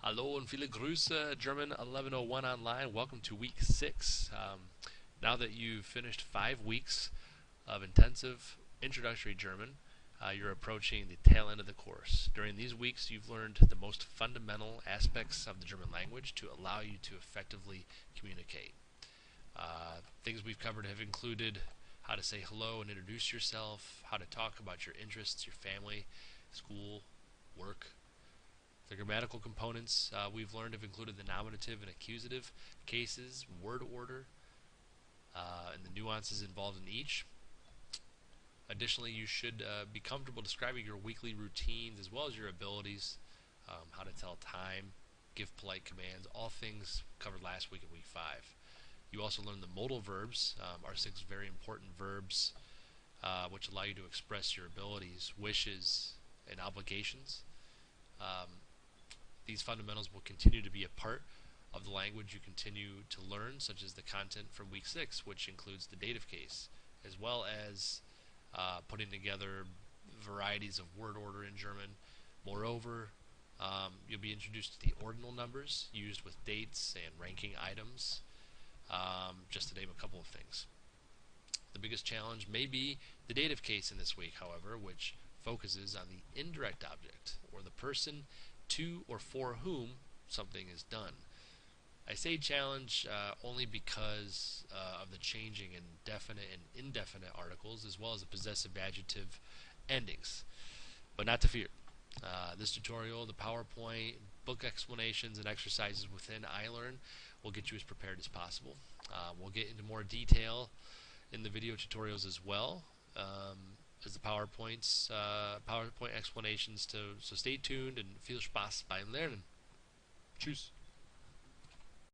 Hallo und viele Grüße, German 1101 online. Welcome to week 6. Now that you've finished 5 weeks of intensive introductory German, you're approaching the tail end of the course. During these weeks, you've learned the most fundamental aspects of the German language to allow you to effectively communicate. Things we've covered have included how to say hello and introduce yourself, how to talk about your interests, your family, school, work. The grammatical components we've learned have included the nominative and accusative cases, word order, and the nuances involved in each. Additionally, you should be comfortable describing your weekly routines as well as your abilities, how to tell time, give polite commands, all things covered last week in week 5. You also learned the modal verbs, our 6 very important verbs, which allow you to express your abilities, wishes, and obligations. These fundamentals will continue to be a part of the language you continue to learn, such as the content from week 6, which includes the dative case, as well as putting together varieties of word order in German. Moreover, you'll be introduced to the ordinal numbers used with dates and ranking items, just to name a couple of things. The biggest challenge may be the dative case in this week, however, which focuses on the indirect object, or the person to or for whom something is done. I say challenge only because of the changing in definite and indefinite articles, as well as the possessive adjective endings. But not to fear. This tutorial, the PowerPoint, book explanations, and exercises within iLearn will get you as prepared as possible. We'll get into more detail in the video tutorials as well as the PowerPoint explanations. So stay tuned and viel Spaß beim Lernen. Tschüss.